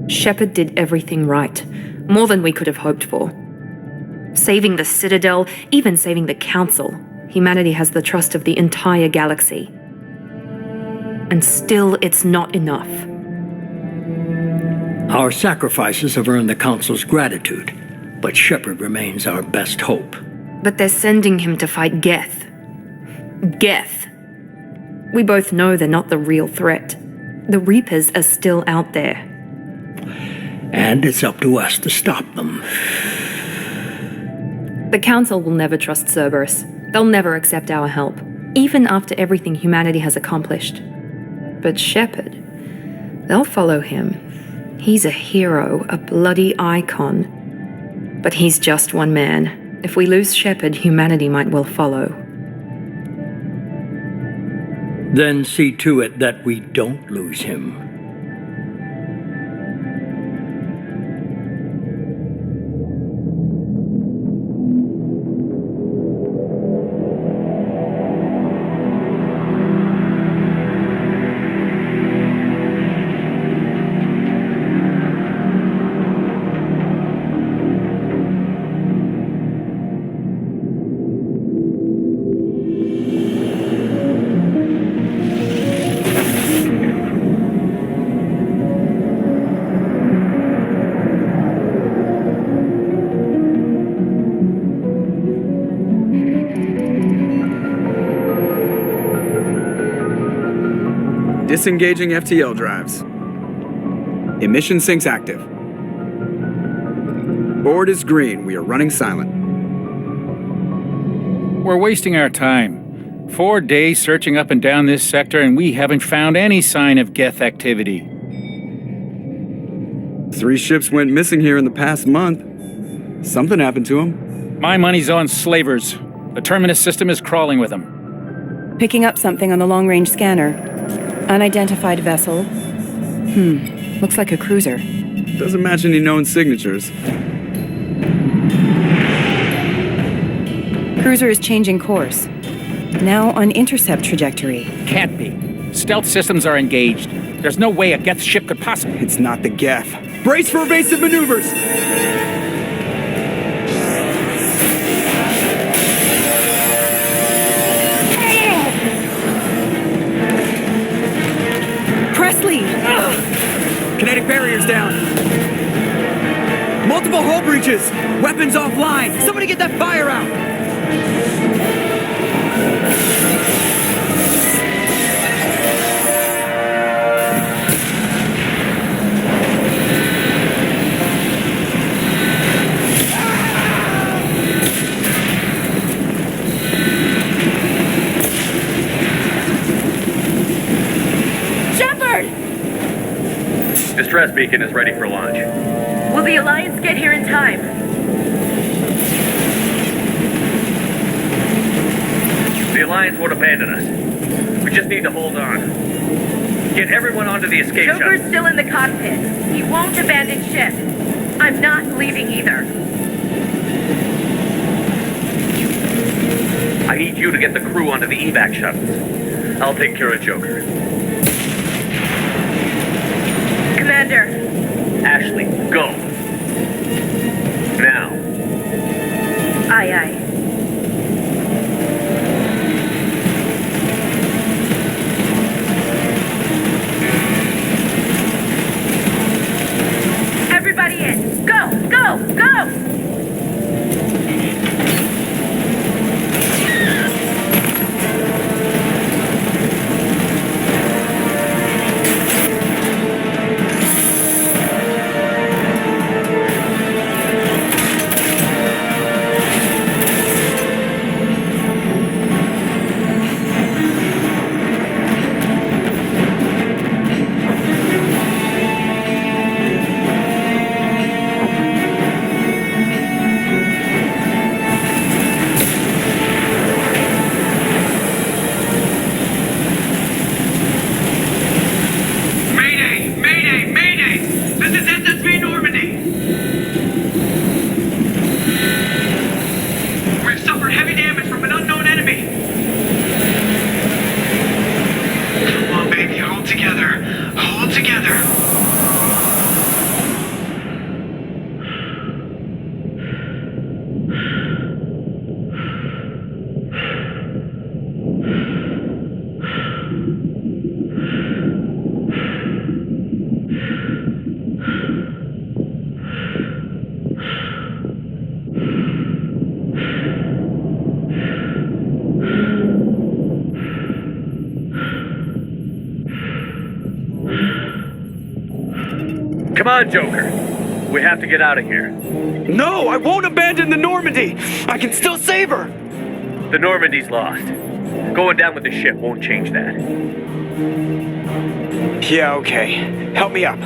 Shepard did everything right, more than we could have hoped for. Saving the Citadel, even saving the Council, humanity has the trust of the entire galaxy. And still, it's not enough. Our sacrifices have earned the Council's gratitude, but Shepard remains our best hope. But they're sending him to fight Geth. Geth. We both know they're not the real threat. The Reapers are still out there. And it's up to us to stop them. The Council will never trust Cerberus. They'll never accept our help, even after everything humanity has accomplished. But Shepard, they'll follow him. He's a hero, a bloody icon. But he's just one man. If we lose Shepard, humanity might well follow. Then see to it that we don't lose him. Disengaging FTL drives. Emission sinks active. Board is green. We are running silent. We're wasting our time. 4 days searching up and down this sector, and we haven't found any sign of Geth activity. 3 ships went missing here in the past month. Something happened to them. My money's on slavers. The Terminus system is crawling with them. Picking up something on the long-range scanner. Unidentified vessel. Looks like a cruiser. Doesn't match any known signatures. Cruiser is changing course. Now on intercept trajectory. Can't be. Stealth systems are engaged. There's no way a Geth ship could possibly... It's not the Geth. Brace for evasive maneuvers! Presley! Kinetic barriers down. Multiple hull breaches. Weapons offline. Somebody get that fire out. Distress beacon is ready for launch. Will the Alliance get here in time? The Alliance won't abandon us. We just need to hold on. Get everyone onto the escape shuttle. Joker's still in the cockpit. He won't abandon ship. I'm not leaving either. I need you to get the crew onto the evac shuttles. I'll take care of Joker. Commander. Ashley, go. Now. Aye, aye. Everybody in. Go, go, go! Come on, Joker. We have to get out of here. No, I won't abandon the Normandy. I can still save her. The Normandy's lost. Going down with the ship won't change that. Yeah, okay. Help me up.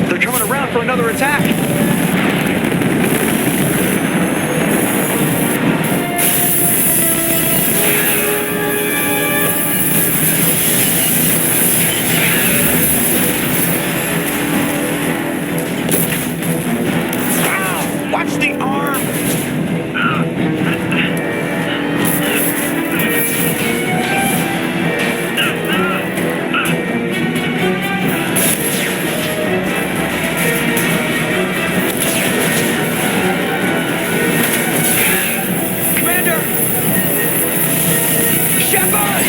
They're coming around for another attack. Watch the arm! Commander! Shepard!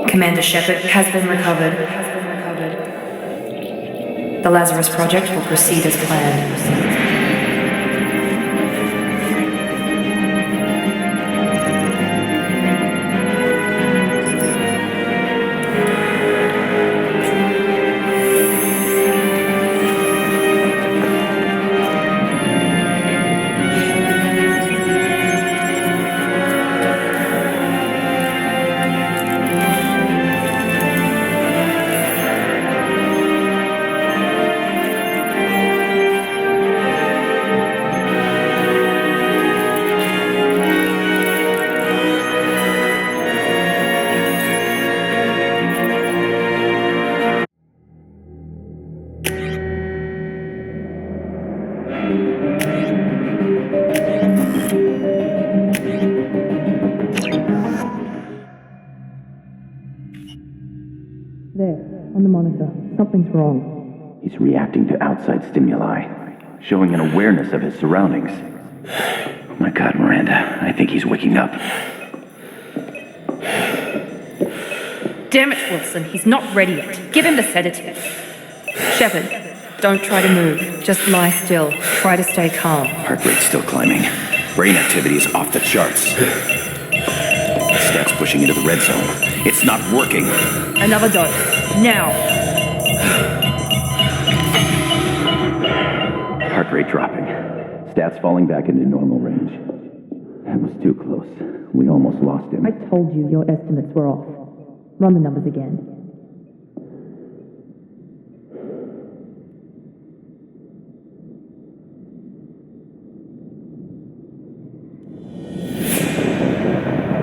Commander Shepard has been recovered. The Lazarus project will proceed as planned. There, on the monitor. Something's wrong. He's reacting to outside stimuli, showing an awareness of his surroundings. Oh my God, Miranda, I think he's waking up. Damn it, Wilson, he's not ready yet. Give him the sedative. Shepard, don't try to move. Just lie still. Try to stay calm. Heart rate's still climbing. Brain activity is off the charts. Stats pushing into the red zone. It's not working. Another dose. Now. Heart rate dropping. Stats falling back into normal range. That was too close. We almost lost him. I told you your estimates were off. Run the numbers again.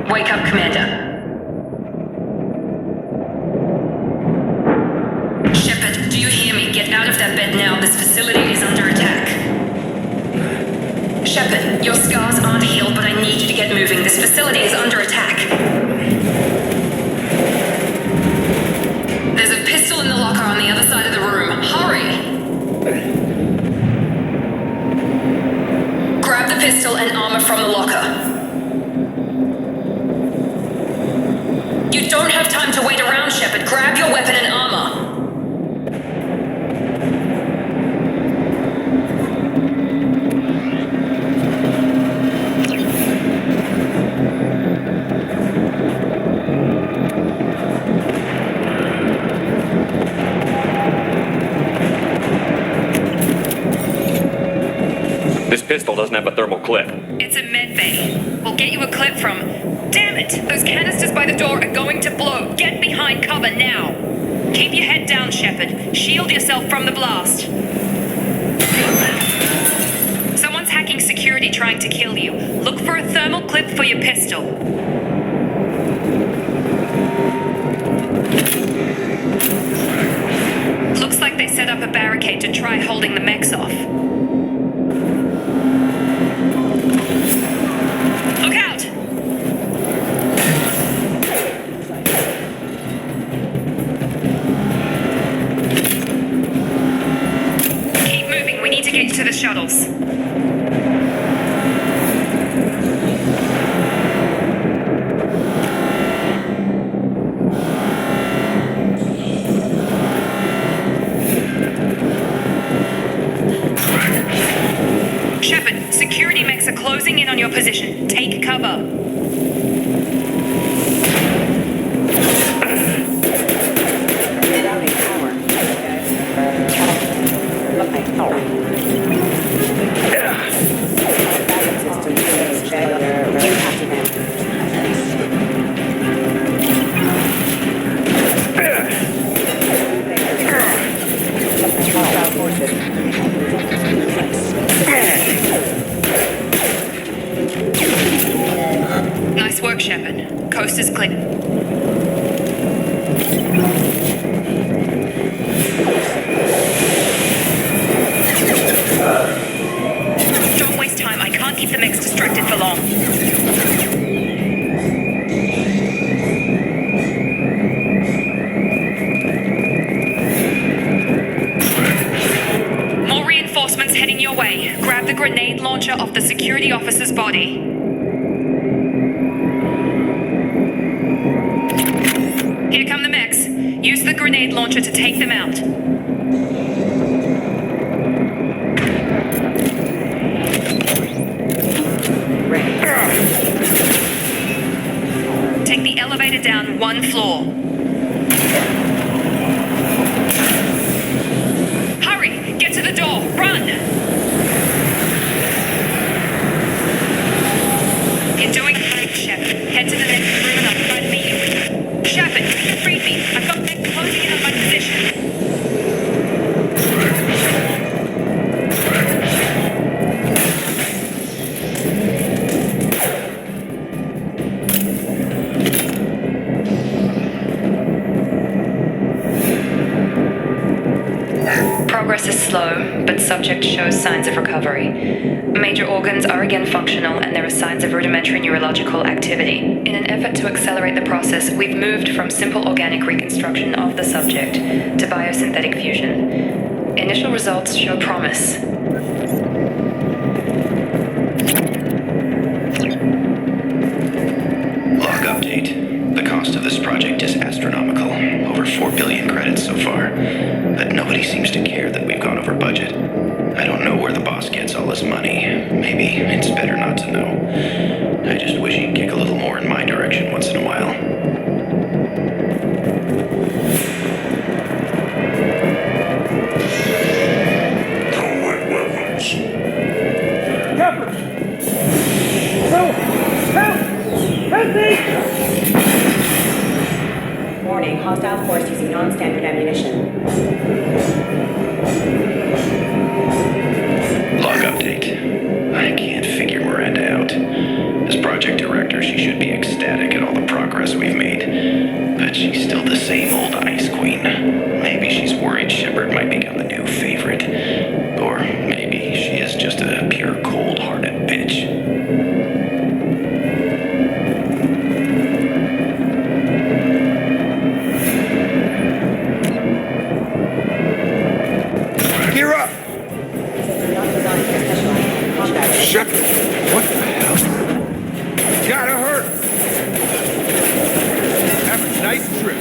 Wake up, Commander. Shepard, do you hear me? Get out of that bed now. This facility is under attack. Shepard, your scars aren't healed, but I need you to get moving. This facility is under attack. There's a pistol in the locker on the other side of the room. Hurry! Grab the pistol and armor from the locker. You don't have time to wait around, Shepard. Grab your weapon and armor. pistol doesn't have a thermal clip. It's a medbay. We'll get you a clip from... Damn it! Those canisters by the door are going to blow. Get behind cover now. Keep your head down, Shepard. Shield yourself from the blast. Someone's hacking security trying to kill you. Look for a thermal clip for your pistol. Looks like they set up a barricade to try holding the mechs off. Look out! Keep moving, we need to get you to the shuttles. Shepard, security mechs are closing in on your position. Take cover. Nice work, Shepard. Coast is clear. Don't waste time. I can't keep the mechs distracted for long. More reinforcements heading your way. Grab the grenade launcher off the security officer's body. Here come the mechs. Use the grenade launcher to take them out. Take the elevator down one floor. Hurry! Get to the door! Run! You're doing great, Shepard. Head to the next room and I'll try to meet you. Shepard, read me. I've got mechs closing in on my position. Progress is slow, but subject shows signs of recovery. Major organs are again functional, and there are signs of rudimentary neurological activity. In an effort to accelerate the process, we've moved from simple organic reconstruction of the subject to biosynthetic fusion. Initial results show promise. Log update. The cost of this project is astronomical. Over 4 billion credits so far. But nobody seems to care that we've gone over budget. I don't know where the boss gets all this money. Maybe it's better not to know. I just wish he'd kick a little more in my direction once in a while. Throwing weapons. Shepard! Help! Help! Help me! Warning, hostile force using non-standard ammunition. Log update. I can't figure Miranda out. As project director, she should be ecstatic at all the progress we've made. But she's still the same old ice queen. Maybe she's worried Shepard might become the new favorite. Or maybe she is just a pure cold-hearted bitch. Gear up! Shepard, what the hell? Gotta hurt! Have a nice trip.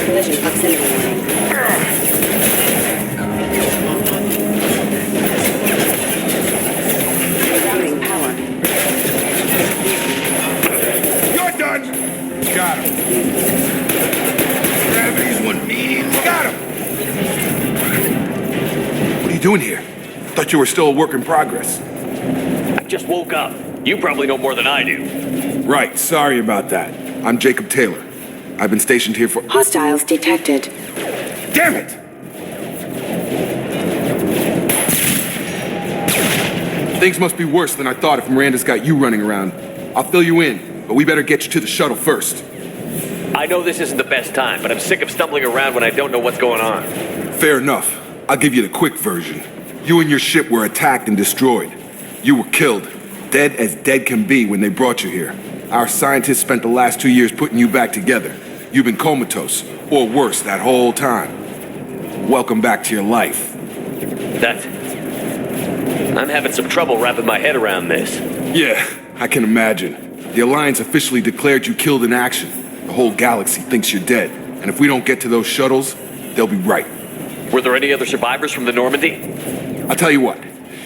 Collision proximity warning. Routing power. You're done! Got him. Gravity's one medium. Got him! What are you doing here? Thought you were still a work in progress. I just woke up. You probably know more than I do. Right, sorry about that. I'm Jacob Taylor. I've been stationed here for— Hostiles detected. Damn it! Things must be worse than I thought if Miranda's got you running around. I'll fill you in, but we better get you to the shuttle first. I know this isn't the best time, but I'm sick of stumbling around when I don't know what's going on. Fair enough. I'll give you the quick version. You and your ship were attacked and destroyed. You were killed. Dead as dead can be when they brought you here. Our scientists spent the last 2 years putting you back together. You've been comatose, or worse, that whole time. Welcome back to your life. I'm having some trouble wrapping my head around this. Yeah, I can imagine. The Alliance officially declared you killed in action. The whole galaxy thinks you're dead. And if we don't get to those shuttles, they'll be right. Were there any other survivors from the Normandy? I'll tell you what.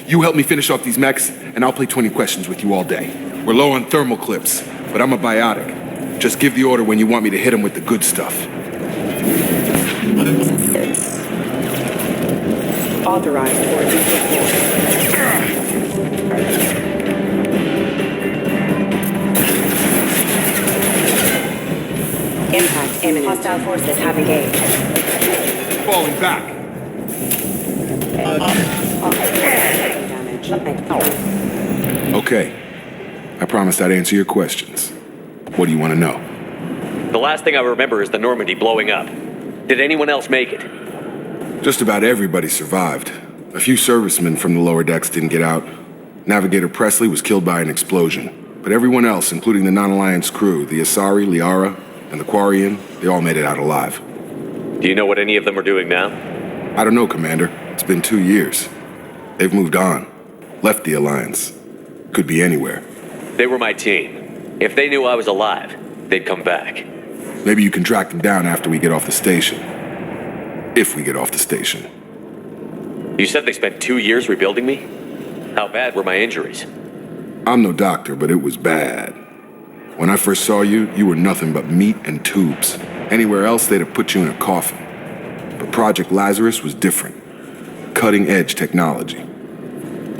You help me finish off these mechs, and I'll play 20 questions with you all day. We're low on thermal clips, but I'm a biotic. Just give the order when you want me to hit them with the good stuff. Authorized for Impact imminent. Hostile forces have engaged. Falling back. Okay. I promised I'd answer your questions. What do you want to know? The last thing I remember is the Normandy blowing up. Did anyone else make it? Just about everybody survived. A few servicemen from the lower decks didn't get out. Navigator Presley was killed by an explosion. But everyone else, including the non-Alliance crew, the Asari, Liara, and the Quarian, they all made it out alive. Do you know what any of them are doing now? I don't know, Commander. It's been 2 years. They've moved on. Left the Alliance. Could be anywhere. They were my team. If they knew I was alive, they'd come back. Maybe you can track them down after we get off the station. If we get off the station. You said they spent 2 years rebuilding me? How bad were my injuries? I'm no doctor, but it was bad. When I first saw you, you were nothing but meat and tubes. Anywhere else, they'd have put you in a coffin. But Project Lazarus was different. Cutting-edge technology.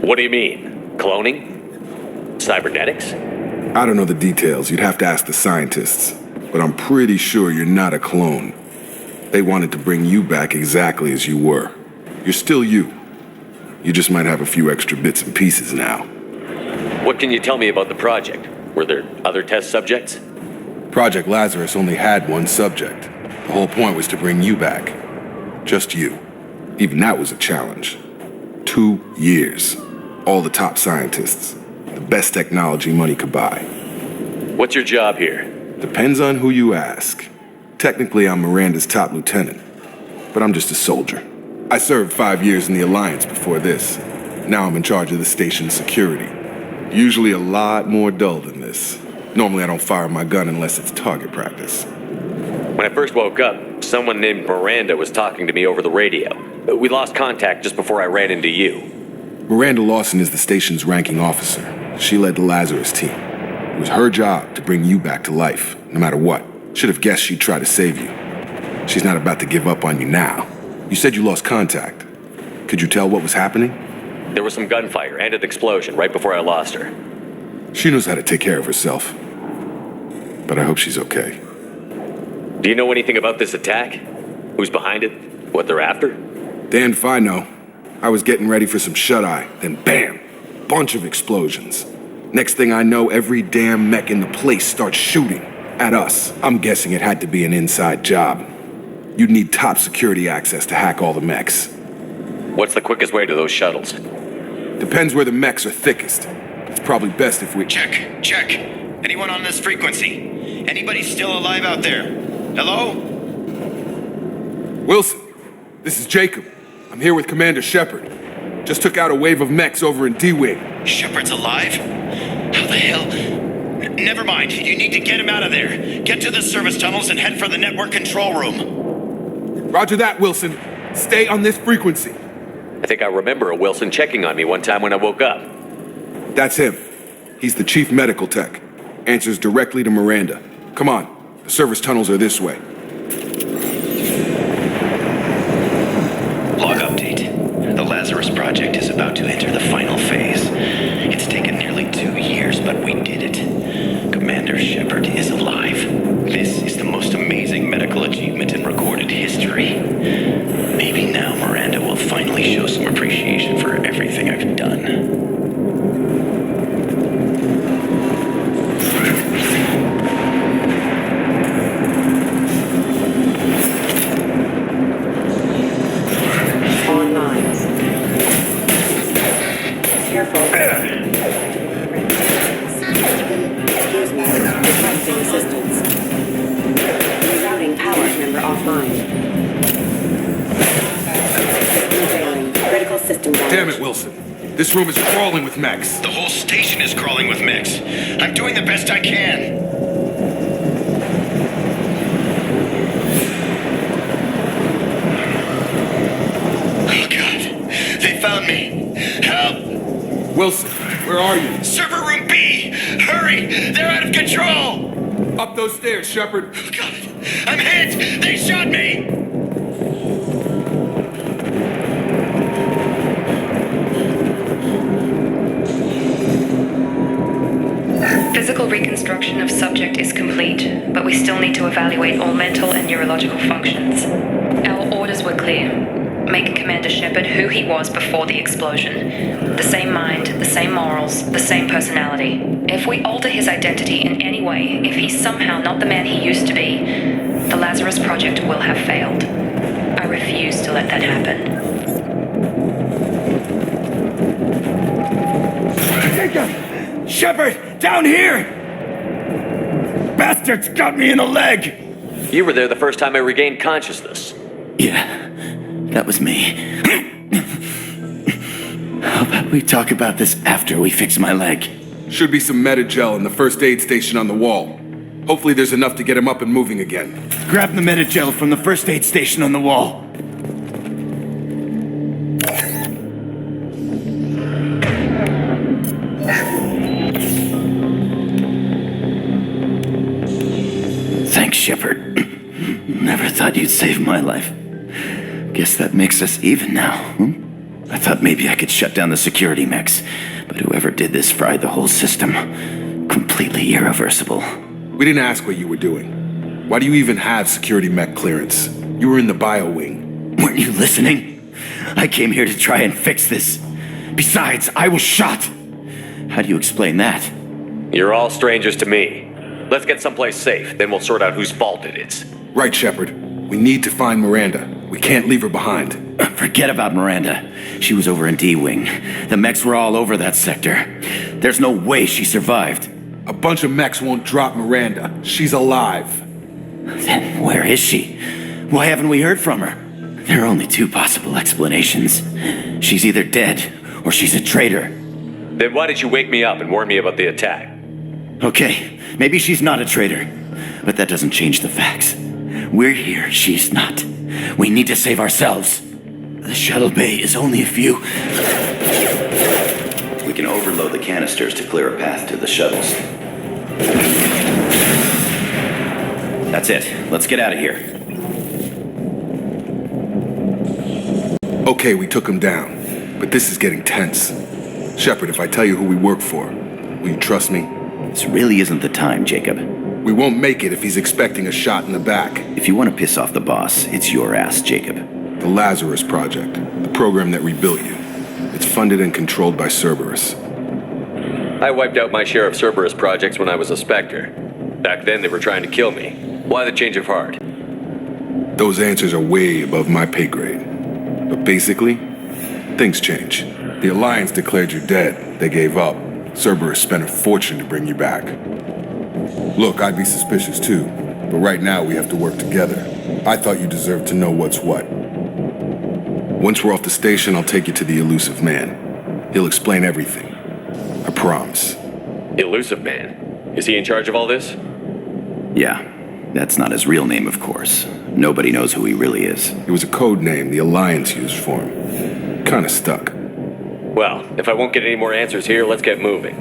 What do you mean? Cloning? Cybernetics? I don't know the details. You'd have to ask the scientists. But I'm pretty sure you're not a clone. They wanted to bring you back exactly as you were. You're still you. You just might have a few extra bits and pieces now. What can you tell me about the project? Were there other test subjects? Project Lazarus only had one subject. The whole point was to bring you back. Just you. Even that was a challenge. 2 years. All the top scientists. The best technology money could buy. What's your job here? Depends on who you ask. Technically, I'm Miranda's top lieutenant. But I'm just a soldier. I served 5 years in the Alliance before this. Now I'm in charge of the station's security. Usually a lot more dull than this. Normally I don't fire my gun unless it's target practice. When I first woke up, someone named Miranda was talking to me over the radio. We lost contact just before I ran into you. Miranda Lawson is the station's ranking officer. She led the Lazarus team. It was her job to bring you back to life, no matter what. Should have guessed she'd try to save you. She's not about to give up on you now. You said you lost contact. Could you tell what was happening? There was some gunfire and an explosion right before I lost her. She knows how to take care of herself. But I hope she's okay. Do you know anything about this attack? Who's behind it? What they're after? Damned if I know. I was getting ready for some shut-eye, then bam! Bunch of explosions. Next thing I know, every damn mech in the place starts shooting at us. I'm guessing it had to be an inside job. You'd need top security access to hack all the mechs. What's the quickest way to those shuttles? Depends where the mechs are thickest. It's probably best if we— Check. Anyone on this frequency? Anybody still alive out there? Hello? Wilson, this is Jacob. I'm here with Commander Shepard. Just took out a wave of mechs over in D-Wing. Shepard's alive? How the hell? Never mind. You need to get him out of there. Get to the service tunnels and head for the network control room. Roger that, Wilson. Stay on this frequency. I think I remember a Wilson checking on me one time when I woke up. That's him. He's the chief medical tech. Answers directly to Miranda. Come on. The service tunnels are this way. Log update. The Lazarus project is about to enter the final phase. Damn it, Wilson. This room is crawling with mechs. The whole station is crawling with mechs. I'm doing the best I can. Oh, God. They found me. Help! Wilson, where are you? Server room B! Hurry! They're out of control! Up those stairs, Shepard. Oh, God. I'm hit! They shot me! Physical reconstruction of subject is complete, but we still need to evaluate all mental and neurological functions. Our orders were clear. Make Commander Shepard who he was before the explosion. The same mind, the same morals, the same personality. If we alter his identity in any way, if he's somehow not the man he used to be, the Lazarus project will have failed. I refuse to let that happen. Jacob! Shepard! Down here! Bastards got me in the leg! You were there the first time I regained consciousness. Yeah, that was me. How about we talk about this after we fix my leg? Should be some Metagel in the first aid station on the wall. Hopefully there's enough to get him up and moving again. Grab the Metagel from the first aid station on the wall. Thanks, Shepard. Never thought you'd save my life. Guess that makes us even now, I thought maybe I could shut down the security mechs, but whoever did this fried the whole system. Completely irreversible. We didn't ask what you were doing. Why do you even have security mech clearance? You were in the bio wing. Weren't you listening? I came here to try and fix this. Besides, I was shot. How do you explain that? You're all strangers to me. Let's get someplace safe, then we'll sort out whose fault it is. Right, Shepard. We need to find Miranda. We can't leave her behind. Forget about Miranda. She was over in D-Wing. The mechs were all over that sector. There's no way she survived. A bunch of mechs won't drop Miranda. She's alive. Then where is she? Why haven't we heard from her? There are only two possible explanations. She's either dead, or she's a traitor. Then why did you wake me up and warn me about the attack? Okay, maybe she's not a traitor, but that doesn't change the facts. We're here, she's not. We need to save ourselves. The shuttle bay is only a few... We can overload the canisters to clear a path to the shuttles. That's it. Let's get out of here. Okay, we took him down, but this is getting tense. Shepard, if I tell you who we work for, will you trust me? This really isn't the time, Jacob. We won't make it if he's expecting a shot in the back. If you want to piss off the boss, it's your ass, Jacob. The Lazarus Project, the program that rebuilt you. It's funded and controlled by Cerberus. I wiped out my share of Cerberus projects when I was a Spectre. Back then they were trying to kill me. Why the change of heart? Those answers are way above my pay grade. But basically, things change. The Alliance declared you dead. They gave up. Cerberus spent a fortune to bring you back. Look, I'd be suspicious too, but right now we have to work together. I thought you deserved to know what's what. Once we're off the station, I'll take you to the Elusive Man. He'll explain everything. I promise. Elusive Man? Is he in charge of all this? Yeah, that's not his real name, of course. Nobody knows who he really is. It was a code name the Alliance used for him. Kinda stuck. Well, if I won't get any more answers here, let's get moving.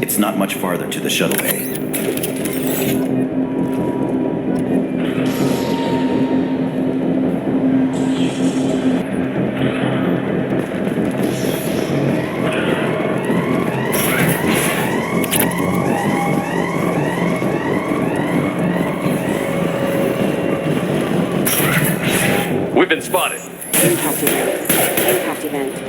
It's not much farther to the shuttle bay. We've been spotted. Impact event. Impact event.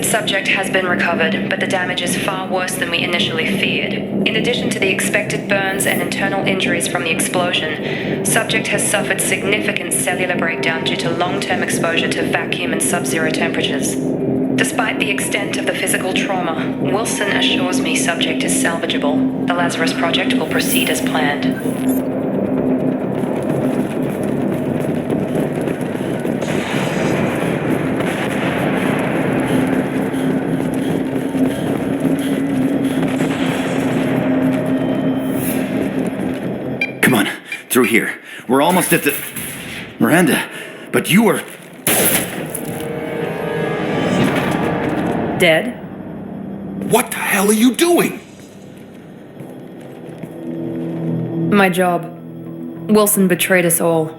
Subject has been recovered, but the damage is far worse than we initially feared. In addition to the expected burns and internal injuries from the explosion, subject has suffered significant cellular breakdown due to long-term exposure to vacuum and sub-zero temperatures. Despite the extent of the physical trauma, Wilson assures me subject is salvageable. The Lazarus project will proceed as planned. Through here. We're almost at the... Miranda, but you were... Dead? What the hell are you doing? My job. Wilson betrayed us all.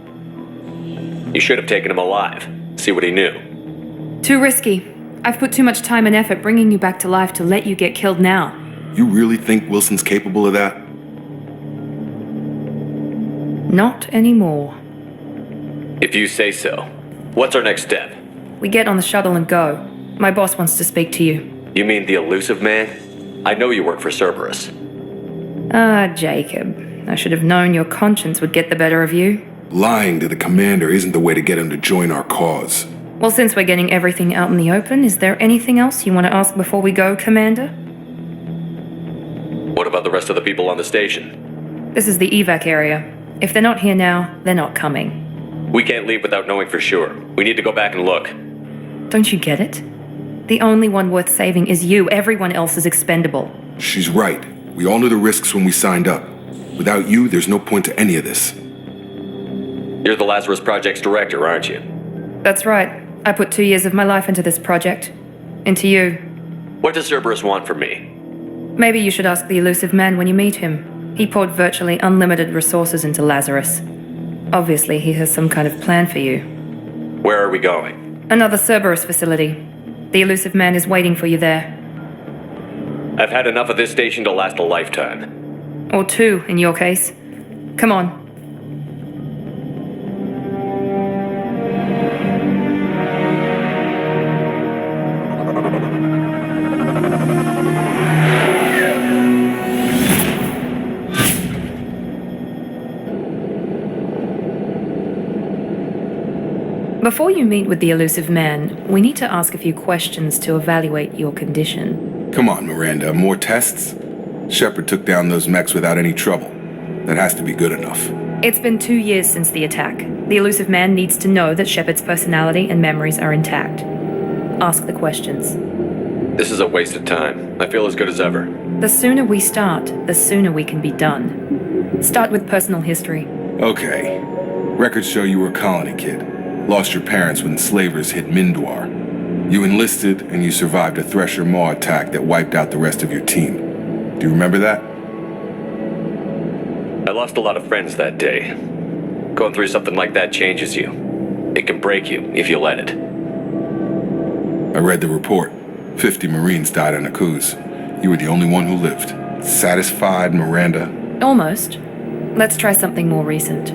You should have taken him alive. See what he knew. Too risky. I've put too much time and effort bringing you back to life to let you get killed now. You really think Wilson's capable of that? Not anymore. If you say so. What's our next step? We get on the shuttle and go. My boss wants to speak to you. You mean the elusive man? I know you work for Cerberus. Ah, Jacob. I should have known your conscience would get the better of you. Lying to the commander isn't the way to get him to join our cause. Well, since we're getting everything out in the open, is there anything else you want to ask before we go, Commander? What about the rest of the people on the station? This is the evac area. If they're not here now, they're not coming. We can't leave without knowing for sure. We need to go back and look. Don't you get it? The only one worth saving is you. Everyone else is expendable. She's right. We all knew the risks when we signed up. Without you, there's no point to any of this. You're the Lazarus Project's director, aren't you? That's right. I put 2 years of my life into this project. Into you. What does Cerberus want from me? Maybe you should ask the elusive man when you meet him. He poured virtually unlimited resources into Lazarus. Obviously, he has some kind of plan for you. Where are we going? Another Cerberus facility. The elusive man is waiting for you there. I've had enough of this station to last a lifetime. Or 2, in your case. Come on. Before you meet with the elusive man, we need to ask a few questions to evaluate your condition. Come on, Miranda, more tests? Shepard took down those mechs without any trouble. That has to be good enough. It's been 2 years since the attack. The elusive man needs to know that Shepard's personality and memories are intact. Ask the questions. This is a waste of time. I feel as good as ever. The sooner we start, the sooner we can be done. Start with personal history. Okay. Records show you were a colony kid. Lost your parents when slavers hit Mindwar. You enlisted, and you survived a Thresher Maw attack that wiped out the rest of your team. Do you remember that? I lost a lot of friends that day. Going through something like that changes you. It can break you if you let it. I read the report. 50 Marines died on a cruise. You were the only one who lived. Satisfied, Miranda? Almost. Let's try something more recent.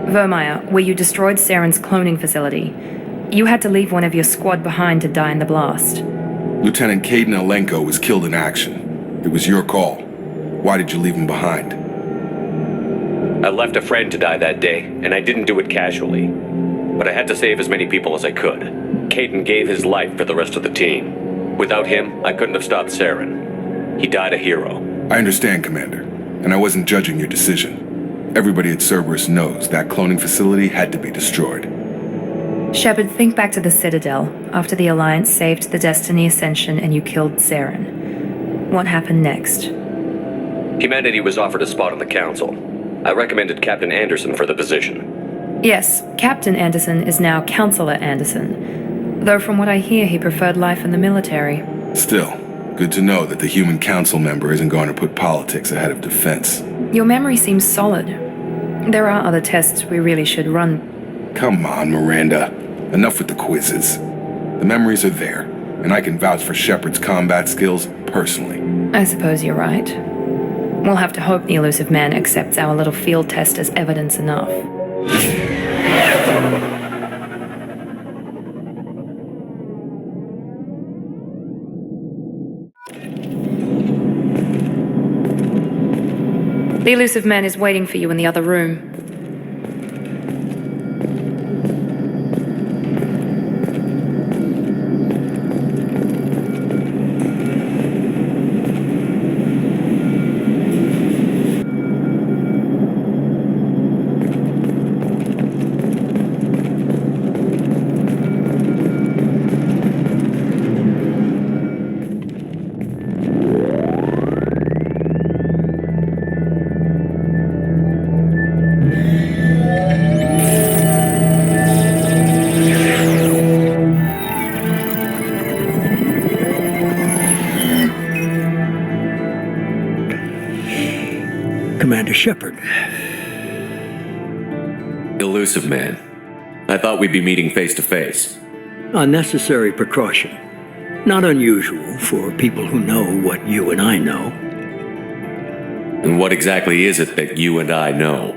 Vermeer, where you destroyed Saren's cloning facility. You had to leave one of your squad behind to die in the blast. Lieutenant Caden Alenko was killed in action. It was your call. Why did you leave him behind? I left a friend to die that day, and I didn't do it casually. But I had to save as many people as I could. Caden gave his life for the rest of the team. Without him, I couldn't have stopped Saren. He died a hero. I understand, Commander, and I wasn't judging your decision. Everybody at Cerberus knows that cloning facility had to be destroyed. Shepard, think back to the Citadel, after the Alliance saved the Destiny Ascension and you killed Saren. What happened next? Humanity was offered a spot on the Council. I recommended Captain Anderson for the position. Yes, Captain Anderson is now Counselor Anderson. Though from what I hear, he preferred life in the military. Still, good to know that the human council member isn't going to put politics ahead of defense. Your memory seems solid. There are other tests we really should run. Come on, Miranda. Enough with the quizzes. The memories are there, and I can vouch for Shepard's combat skills personally. I suppose you're right. We'll have to hope the elusive man accepts our little field test as evidence enough. The elusive man is waiting for you in the other room. Commander Shepard. Elusive man. I thought we'd be meeting face to face. A necessary precaution. Not unusual for people who know what you and I know. And what exactly is it that you and I know?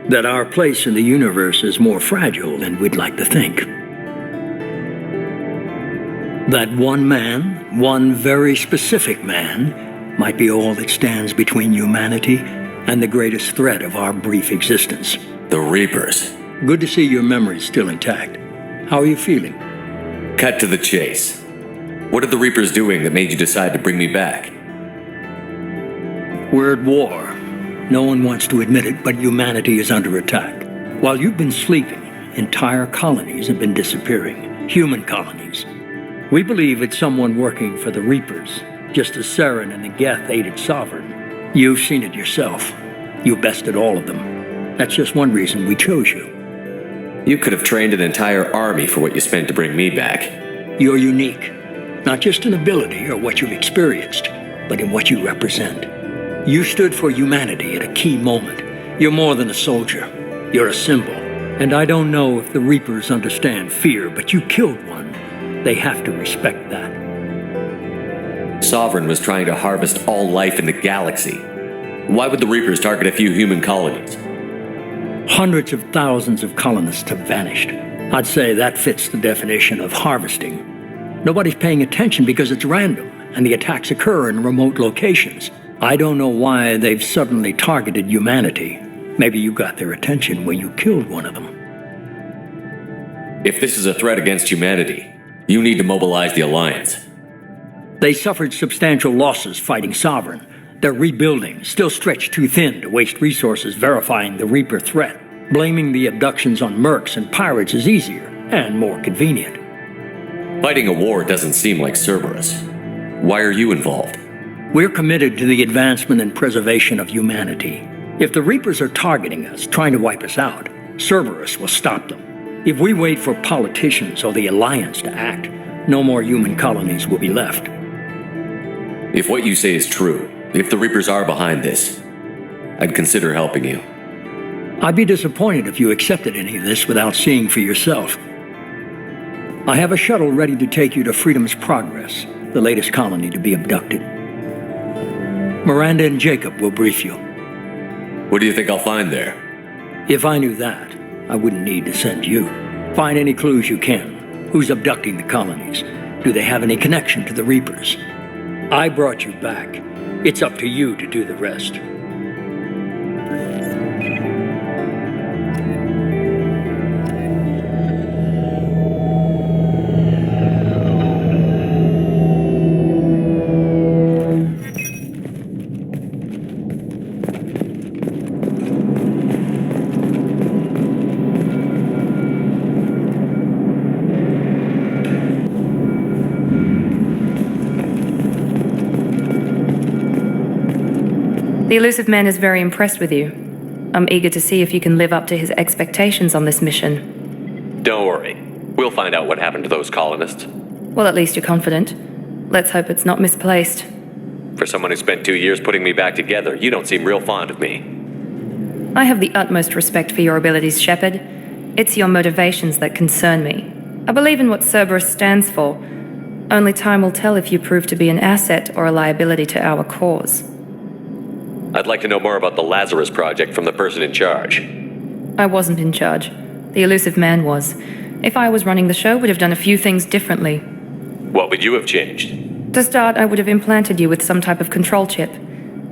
That our place in the universe is more fragile than we'd like to think. That one man, one very specific man, might be all that stands between humanity and the greatest threat of our brief existence. The Reapers. Good to see your memory's still intact. How are you feeling? Cut to the chase. What are the Reapers doing that made you decide to bring me back? We're at war. No one wants to admit it, but humanity is under attack. While you've been sleeping, entire colonies have been disappearing. Human colonies. We believe it's someone working for the Reapers, just as Saren and the Geth aided Sovereign. You've seen it yourself. You bested all of them. That's just one reason we chose you. You could have trained an entire army for what you spent to bring me back. You're unique. Not just in ability or what you've experienced, but in what you represent. You stood for humanity at a key moment. You're more than a soldier. You're a symbol. And I don't know if the Reapers understand fear, but you killed one. They have to respect that. Sovereign was trying to harvest all life in the galaxy. Why would the Reapers target a few human colonies? Hundreds of thousands of colonists have vanished. I'd say that fits the definition of harvesting. Nobody's paying attention because it's random, and the attacks occur in remote locations. I don't know why they've suddenly targeted humanity. Maybe you got their attention when you killed one of them. If this is a threat against humanity, you need to mobilize the Alliance. They suffered substantial losses fighting Sovereign. They're rebuilding, still stretched too thin to waste resources verifying the Reaper threat. Blaming the abductions on mercs and pirates is easier and more convenient. Fighting a war doesn't seem like Cerberus. Why are you involved? We're committed to the advancement and preservation of humanity. If the Reapers are targeting us, trying to wipe us out, Cerberus will stop them. If we wait for politicians or the Alliance to act, no more human colonies will be left. If what you say is true, if the Reapers are behind this, I'd consider helping you. I'd be disappointed if you accepted any of this without seeing for yourself. I have a shuttle ready to take you to Freedom's Progress, the latest colony to be abducted. Miranda and Jacob will brief you. What do you think I'll find there? If I knew that, I wouldn't need to send you. Find any clues you can. Who's abducting the colonies? Do they have any connection to the Reapers? I brought you back. It's up to you to do the rest. The elusive man is very impressed with you. I'm eager to see if you can live up to his expectations on this mission. Don't worry. We'll find out what happened to those colonists. Well, at least you're confident. Let's hope it's not misplaced. For someone who spent 2 years putting me back together, you don't seem real fond of me. I have the utmost respect for your abilities, Shepard. It's your motivations that concern me. I believe in what Cerberus stands for. Only time will tell if you prove to be an asset or a liability to our cause. I'd like to know more about the Lazarus project from the person in charge. I wasn't in charge. The elusive man was. If I was running the show, would have done a few things differently. What would you have changed? To start, I would have implanted you with some type of control chip.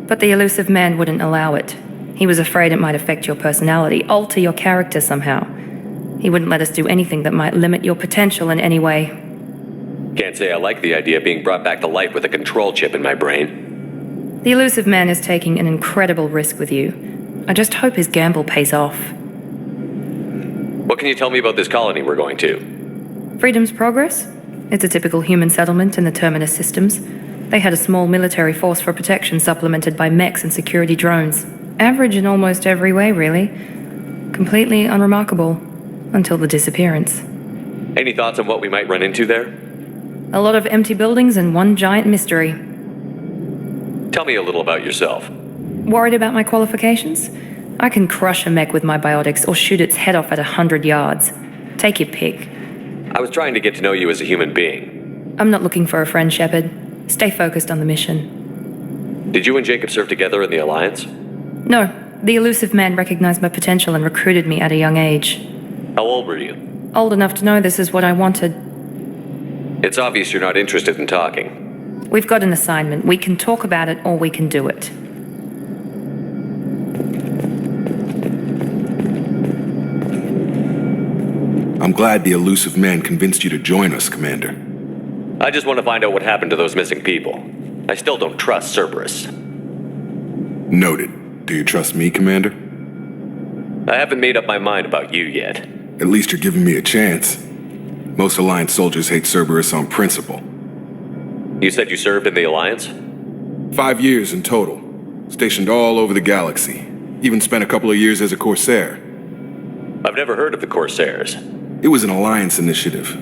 But the elusive man wouldn't allow it. He was afraid it might affect your personality, alter your character somehow. He wouldn't let us do anything that might limit your potential in any way. Can't say I like the idea of being brought back to life with a control chip in my brain. The elusive man is taking an incredible risk with you. I just hope his gamble pays off. What can you tell me about this colony we're going to? Freedom's Progress? It's a typical human settlement in the Terminus systems. They had a small military force for protection supplemented by mechs and security drones. Average in almost every way, really. Completely unremarkable. Until the disappearance. Any thoughts on what we might run into there? A lot of empty buildings and one giant mystery. Tell me a little about yourself. Worried about my qualifications? I can crush a mech with my biotics or shoot its head off at 100 yards. Take your pick. I was trying to get to know you as a human being. I'm not looking for a friend, Shepard. Stay focused on the mission. Did you and Jacob serve together in the Alliance? No. The elusive man recognized my potential and recruited me at a young age. How old were you? Old enough to know this is what I wanted. It's obvious you're not interested in talking. We've got an assignment. We can talk about it or we can do it. I'm glad the elusive man convinced you to join us, Commander. I just want to find out what happened to those missing people. I still don't trust Cerberus. Noted. Do you trust me, Commander? I haven't made up my mind about you yet. At least you're giving me a chance. Most Alliance soldiers hate Cerberus on principle. You said you served in the Alliance? 5 years in total. Stationed all over the galaxy. Even spent a couple of years as a Corsair. I've never heard of the Corsairs. It was an Alliance initiative.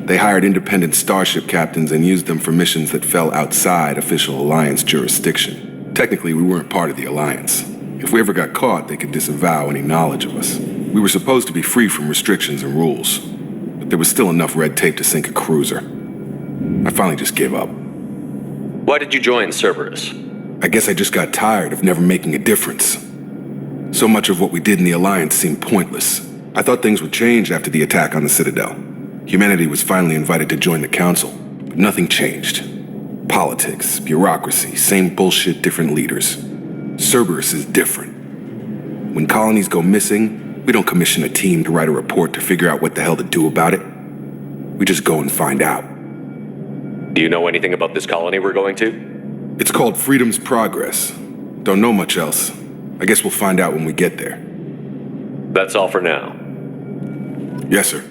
They hired independent starship captains and used them for missions that fell outside official Alliance jurisdiction. Technically, we weren't part of the Alliance. If we ever got caught, they could disavow any knowledge of us. We were supposed to be free from restrictions and rules, but there was still enough red tape to sink a cruiser. I finally just gave up. Why did you join Cerberus? I guess I just got tired of never making a difference. So much of what we did in the Alliance seemed pointless. I thought things would change after the attack on the Citadel. Humanity was finally invited to join the Council, but nothing changed. Politics, bureaucracy, same bullshit, different leaders. Cerberus is different. When colonies go missing, we don't commission a team to write a report to figure out what the hell to do about it. We just go and find out. Do you know anything about this colony we're going to? It's called Freedom's Progress. Don't know much else. I guess we'll find out when we get there. That's all for now. Yes, sir.